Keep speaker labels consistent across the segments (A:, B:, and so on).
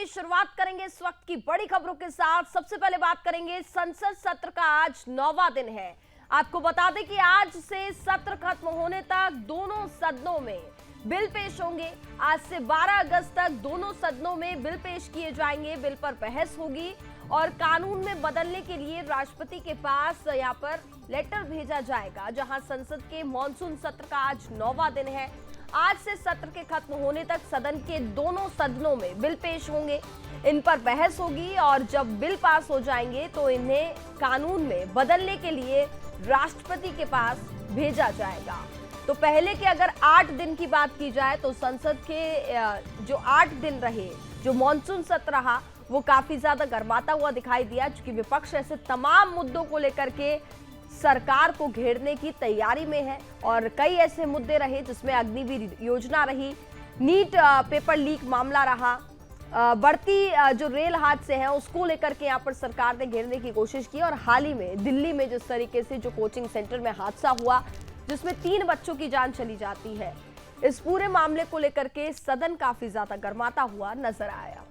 A: शुरुआत करेंगे इस वक्त की बड़ी खबरों के साथ। सबसे पहले बात करेंगे, संसद सत्र का आज 9वां दिन है। आपको बता दें कि आज से सत्र खत्म होने तक दोनों सदनों में बिल पेश होंगे। आज से 12 अगस्त तक दोनों सदनों में बिल पेश किए जाएंगे। बिल पर बहस होगी और कानून में बदलने के लिए राष्ट्रपति के पास यहाँ पर लेटर भेजा जाएगा। जहां संसद के मॉनसून सत्र का आज 9वां दिन है। आज से सत्र के खत्म होने तक सदन के दोनों सदनों में बिल पेश होंगे, इन पर बहस होगी और जब बिल पास हो जाएंगे तो इन्हें कानून में बदलने के लिए राष्ट्रपति के पास भेजा जाएगा। तो पहले के अगर 8 दिन की बात की जाए तो संसद के जो 8 दिन रहे, जो मॉनसून सत्र रहा, वो काफी ज्यादा गर्माता हुआ दिखाई दिया, क्योंकि विपक्ष ऐसे तमाम मुद्दों को लेकर के सरकार को घेरने की तैयारी में है। और कई ऐसे मुद्दे रहे जिसमें अग्निवीर योजना रही, नीट पेपर लीक मामला रहा, बढ़ती जो रेल हादसे हैं उसको लेकर के यहाँ पर सरकार ने घेरने की कोशिश की। और हाल ही में दिल्ली में जिस तरीके से जो कोचिंग सेंटर में हादसा हुआ जिसमें 3 बच्चों की जान चली जाती है, इस पूरे मामले को लेकर के सदन काफी ज्यादा गर्माता हुआ नजर आया।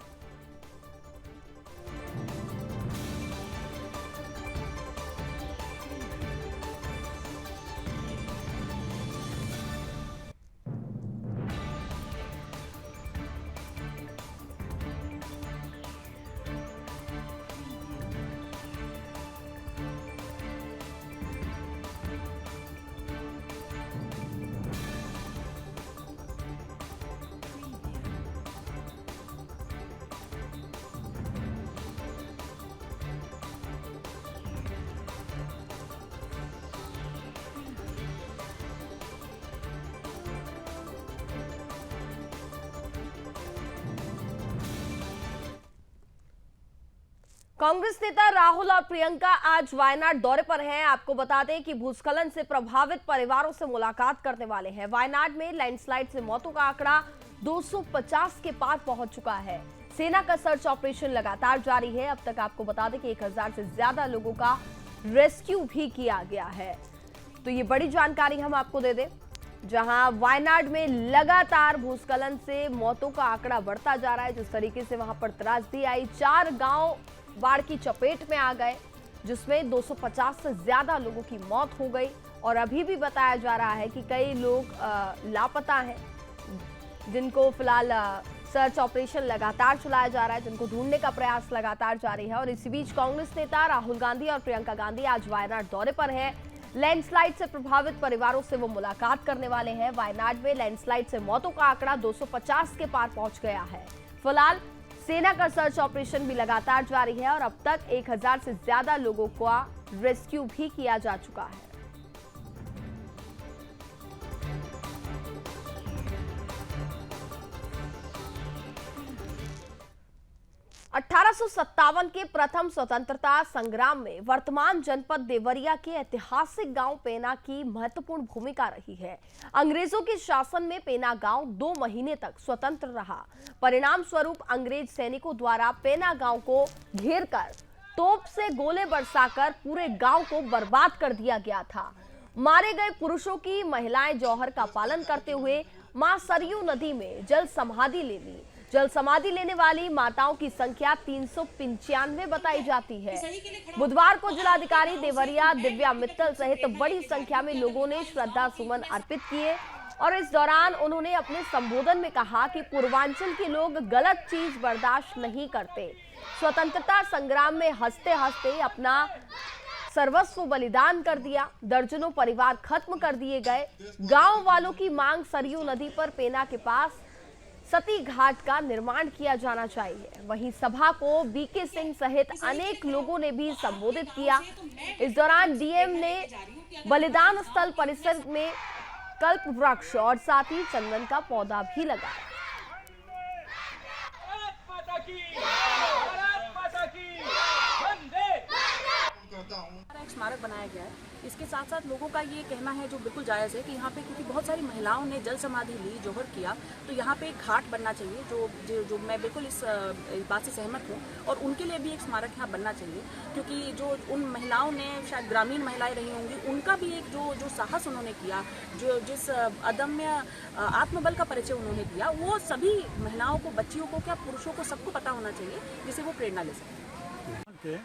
A: कांग्रेस नेता राहुल और प्रियंका आज वायनाड दौरे पर हैं। आपको बता दें कि भूस्खलन से प्रभावित परिवारों से मुलाकात करने वाले हैं। वायनाड में लैंडस्लाइड से मौतों का आंकड़ा 250 के पार पहुंच चुका है। सेना का सर्च ऑपरेशन लगातार जारी है। अब तक आपको बता दें कि 1000 से ज्यादा लोगों का रेस्क्यू भी किया गया है। तो ये बड़ी जानकारी हम आपको दे दें, जहां वायनाड में लगातार भूस्खलन से मौतों का आंकड़ा बढ़ता जा रहा है। जिस तरीके से वहां पर त्रासदी आई, 4 गांव बाढ़ की चपेट में आ गए, जिसमें 250 से ज्यादा लोगों की मौत हो गई। और अभी भी बताया जा रहा है कि कई लोग लापता हैं, जिनको फिलहाल सर्च ऑपरेशन लगातार चलाया जा रहा है, जिनको ढूंढने का प्रयास लगातार जारी है। और इसी बीच कांग्रेस नेता राहुल गांधी और प्रियंका गांधी आज वायनाड दौरे पर हैं। लैंडस्लाइड से प्रभावित परिवारों से वो मुलाकात करने वाले हैं। वायनाड में लैंडस्लाइड से मौतों का आंकड़ा 250 के पार पहुंच गया है। फिलहाल सेना का सर्च ऑपरेशन भी लगातार जारी है और अब तक 1000 से ज्यादा लोगों का रेस्क्यू भी किया जा चुका है। 1857 के प्रथम स्वतंत्रता संग्राम में वर्तमान जनपद देवरिया के ऐतिहासिक गांव पेना की महत्वपूर्ण भूमिका रही है। अंग्रेजों के शासन में पेना गांव 2 महीने तक स्वतंत्र रहा। परिणाम स्वरूप अंग्रेज सैनिकों द्वारा पेना गांव को घेरकर तोप से गोले बरसाकर पूरे गांव को बर्बाद कर दिया गया था। मारे गए पुरुषों की महिलाएं जौहर का पालन करते हुए मां सरयू नदी में जल समाधि ले ली। जल समाधि लेने वाली माताओं की संख्या 395 बताई जाती है। बुधवार को जिलाधिकारी देवरिया दिव्या मित्तल सहित बड़ी संख्या में लोगों ने श्रद्धा सुमन अर्पित किए और इस दौरान उन्होंने अपने संबोधन में कहा कि पूर्वांचल के लोग गलत चीज बर्दाश्त नहीं करते। स्वतंत्रता संग्राम में हंसते हंसते अपना सर्वस्व बलिदान कर दिया। दर्जनों परिवार खत्म कर दिए गए। गांव वालों की मांग सरयू नदी पर पेना के पास सती घाट का निर्माण किया जाना चाहिए। वहीं सभा को बीके सिंह सहित अनेक लोगों ने भी संबोधित किया। इस दौरान डीएम ने बलिदान स्थल परिसर में कल्प वृक्ष और साथ ही चंदन का पौधा भी लगाया।
B: स्मारक बनाया गया है। इसके साथ साथ लोगों का ये कहना है, जो बिल्कुल जायज़ है, कि यहाँ पे क्योंकि बहुत सारी महिलाओं ने जल समाधि ली, जोहर किया, तो यहाँ पे एक घाट बनना चाहिए। जो मैं बिल्कुल इस बात से सहमत हूँ, और उनके लिए भी एक स्मारक यहाँ बनना चाहिए, क्योंकि जो उन महिलाओं ने, शायद ग्रामीण महिलाएं रही होंगी, उनका भी एक जो साहस उन्होंने किया, जिस अदम्य आत्मबल का परिचय उन्होंने दिया, वो सभी महिलाओं को, बच्चियों को, क्या पुरुषों को, सबको पता होना चाहिए, जिससे वो प्रेरणा ले सकें।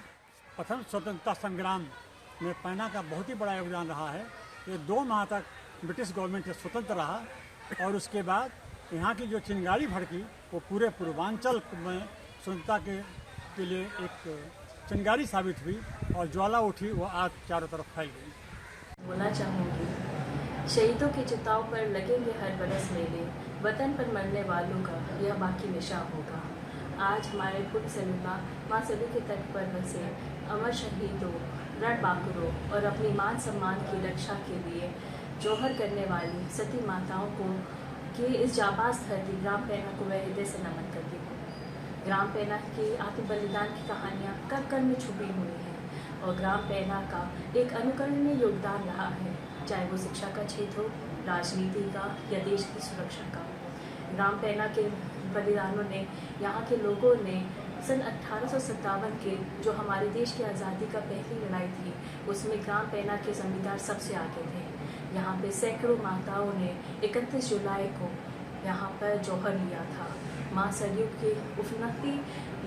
C: प्रथम स्वतंत्रता संग्राम में पैना का बहुत ही बड़ा योगदान रहा है। ये 2 माह तक ब्रिटिश गवर्नमेंट से स्वतंत्र रहा, और उसके बाद यहाँ की जो चिंगारी भड़की वो पूरे पूर्वांचल में स्वतंत्रता के लिए एक चिंगारी साबित हुई, और ज्वाला उठी, वो आज चारों तरफ फैल गई।
D: बोलना चाहूँगी, शहीदों की चिताओं पर लगेंगे हर बरस मेले, वतन पर मरने वालों का यह बाकी निशान होगा। आज हमारे पुत्र सलीमा माँ सदी के तट पर बसे अमर शहीदों, रणबांकुरों और अपनी मान सम्मान की रक्षा के लिए जोहर करने वाली सती माताओं को की इस जाबाज धरती ग्राम पैना को मैं हृदय से नमन करती हूँ। ग्राम पैना की आत्म बलिदान की कहानियाँ कर में छुपी हुई हैं, और ग्राम पैना का एक अनुकरणीय योगदान रहा है, चाहे वो शिक्षा का क्षेत्र हो, राजनीति का, या देश की सुरक्षा का। ग्राम पैना के बलिदानों ने, यहाँ के लोगों ने सन 1857 के जो हमारे देश की आज़ादी का पहली लड़ाई थी, उसमें ग्राम पैना के जमींदार सबसे आगे थे। यहाँ पे सैकड़ों माताओं ने 31 जुलाई को यहाँ पर जौहर लिया था। माँ सरयू की उफनती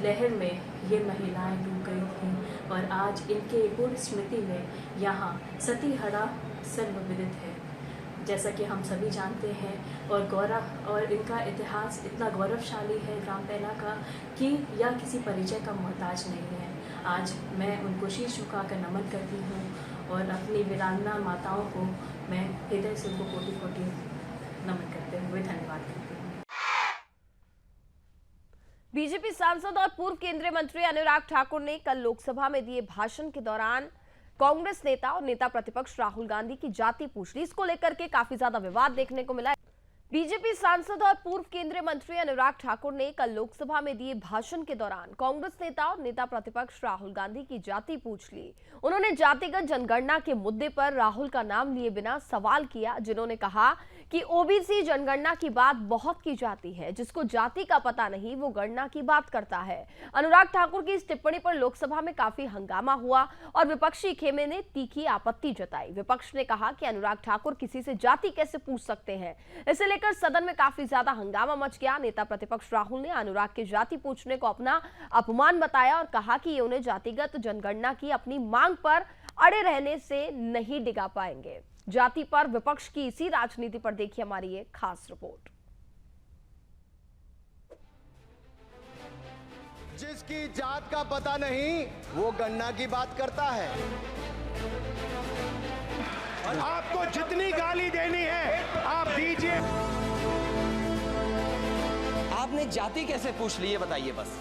D: लहर में ये महिलाएं डूब गई थीं, और आज इनके पूर्ण स्मृति में यहाँ सती हड़ा सर्वविदित है, जैसा कि हम सभी जानते हैं। और इनका इतिहास इतना गौरवशाली है ग्राम पैना का, कि यह किसी परिचय का मोहताज नहीं है। आज मैं उनको शीश झुकाकर नमन करती हूँ, और अपनी वीरांगना माताओं को मैं हृदय से उनको कोटि-कोटि नमन करते हुए धन्यवाद करती हूँ।
A: बीजेपी सांसद और पूर्व केंद्रीय मंत्री अनुराग ठाकुर ने कल लोकसभा में दिए भाषण के दौरान कांग्रेस नेता और नेता प्रतिपक्ष राहुल गांधी की जाति पूछ ली। इसको लेकर के काफी ज्यादा विवाद देखने को मिला। बीजेपी सांसद और पूर्व केंद्रीय मंत्री अनुराग ठाकुर ने कल लोकसभा में दिए भाषण के दौरान कांग्रेस नेता और नेता प्रतिपक्ष राहुल गांधी की जाति पूछ ली। उन्होंने जातिगत जनगणना के मुद्दे पर राहुल का नाम लिए बिना सवाल किया, जिन्होंने कहा कि ओबीसी जनगणना की बात बहुत की जाती है, जिसको जाति का पता नहीं वो गणना की बात करता है। अनुराग ठाकुर की इस टिप्पणी पर लोकसभा में काफी हंगामा हुआ और विपक्षी खेमे ने तीखी आपत्ति जताई। विपक्ष ने कहा कि अनुराग ठाकुर किसी से जाति कैसे पूछ सकते हैं। इसे लेकर सदन में काफी ज्यादा हंगामा मच गया। नेता प्रतिपक्ष राहुल ने अनुराग की जाति पूछने को अपना अपमान बताया और कहा कि ये उन्हें जातिगत जनगणना की अपनी मांग पर अड़े रहने से नहीं डिगा पाएंगे। जाति पर विपक्ष की इसी राजनीति पर देखिए हमारी ये खास रिपोर्ट।
E: जिसकी जात का पता नहीं वो गणना की बात करता है। आपको जितनी गाली देनी है आप दीजिए।
F: आपने जाति कैसे पूछ ली है बताइए बस।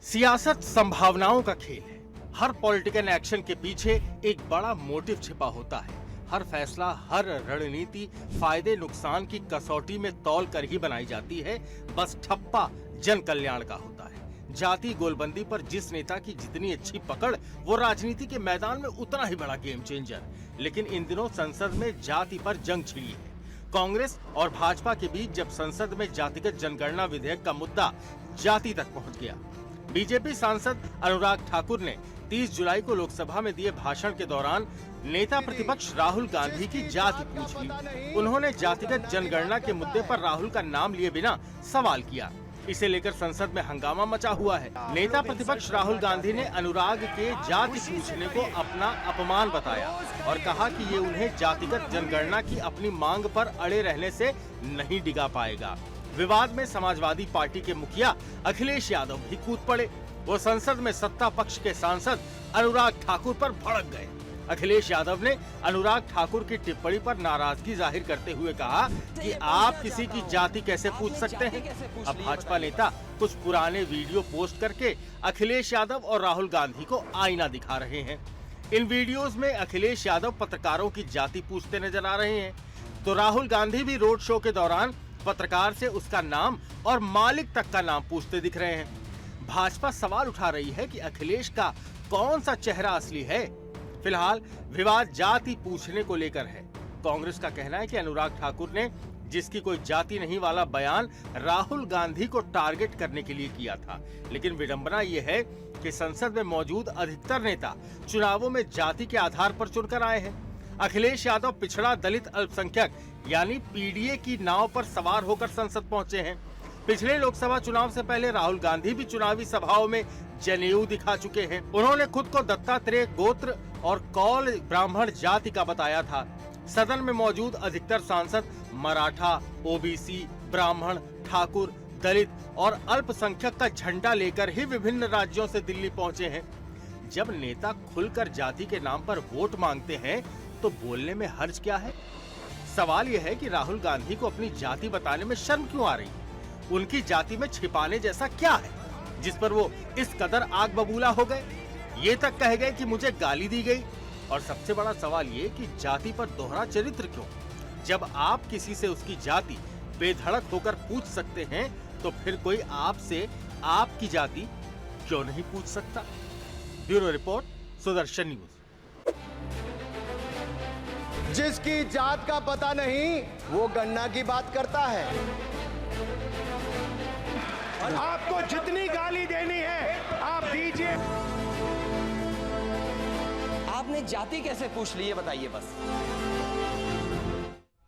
G: सियासत संभावनाओं का खेल है। हर पॉलिटिकल एक्शन के पीछे एक बड़ा मोटिव छिपा होता है। हर फैसला, हर रणनीति फायदे नुकसान की कसौटी में तौल कर ही बनाई जाती है। बस ठप्पा जन कल्याण का होता है। जाति गोलबंदी पर जिस नेता की जितनी अच्छी पकड़, वो राजनीति के मैदान में उतना ही बड़ा गेम चेंजर। लेकिन इन दिनों संसद में जाति पर जंग छिड़ी है। कांग्रेस और भाजपा के बीच जब संसद में जातिगत जनगणना विधेयक का मुद्दा जाति तक पहुंच गया। बीजेपी सांसद अनुराग ठाकुर ने 30 जुलाई को लोकसभा में दिए भाषण के दौरान नेता प्रतिपक्ष राहुल गांधी की जाति पूछ ली। उन्होंने जातिगत जनगणना के मुद्दे पर राहुल का नाम लिए बिना सवाल किया। इसे लेकर संसद में हंगामा मचा हुआ है। नेता प्रतिपक्ष राहुल गांधी ने अनुराग के जाति पूछने को अपना अपमान बताया और कहा कि ये उन्हें जातिगत जनगणना की अपनी मांग पर अड़े रहने से नहीं डिगा पाएगा। विवाद में समाजवादी पार्टी के मुखिया अखिलेश यादव भी कूद पड़े। वो संसद में सत्ता पक्ष के सांसद अनुराग ठाकुर पर भड़क गए। अखिलेश यादव ने अनुराग ठाकुर की टिप्पणी पर नाराजगी जाहिर करते हुए कहा कि आप किसी की जाति कैसे पूछ सकते हैं। अब भाजपा नेता कुछ पुराने वीडियो पोस्ट करके अखिलेश यादव और राहुल गांधी को आईना दिखा रहे हैं। इन वीडियोस में अखिलेश यादव पत्रकारों की जाति पूछते नजर आ रहे हैं, तो राहुल गांधी भी रोड शो के दौरान पत्रकार से उसका नाम और मालिक तक का नाम पूछते दिख रहे हैं। भाजपा सवाल उठा रही है कि अखिलेश का कौन सा चेहरा असली है? फिलहाल विवाद जाति पूछने को लेकर है। कांग्रेस का कहना है कि अनुराग ठाकुर ने जिसकी कोई जाति नहीं वाला बयान राहुल गांधी को टारगेट करने के लिए किया था, लेकिन विडंबना यह है कि संसद में मौजूद अधिकतर नेता चुनावों में जाति के आधार पर चुनकर आए हैं। अखिलेश यादव पिछड़ा दलित अल्पसंख्यक यानी पीडीए की नाव पर सवार होकर संसद पहुंचे हैं। पिछले लोकसभा चुनाव से पहले राहुल गांधी भी चुनावी सभाओं में जनेऊ दिखा चुके हैं। उन्होंने खुद को दत्तात्रेय गोत्र और कौल ब्राह्मण जाति का बताया था। सदन में मौजूद अधिकतर सांसद मराठा, ओबीसी, ब्राह्मण, ठाकुर, दलित और अल्पसंख्यक का झंडा लेकर ही विभिन्न राज्यों से दिल्ली पहुंचे हैं। जब नेता खुलकर जाति के नाम पर वोट मांगते हैं तो बोलने में हर्ज क्या है? सवाल यह है कि राहुल गांधी को अपनी जाति बताने में शर्म क्यों आ रही है? उनकी जाति में छिपाने जैसा क्या है जिस पर वो इस कदर आग बबूला हो गए? ये तक कह गए कि मुझे गाली दी गई। और सबसे बड़ा सवाल ये कि जाति पर दोहरा चरित्र क्यों? जब आप किसी से उसकी जाति बेधड़क होकर पूछ सकते हैं तो फिर कोई आपसे आपकी जाति क्यों नहीं पूछ सकता? Bureau report, Sudarshan news.
E: जिसकी जात का पता नहीं वो गन्ना की बात करता है।
H: आपको जितनी गाली देनी है आप दीजिए।
F: आपने जाति कैसे पूछ ली ये बताइए बस।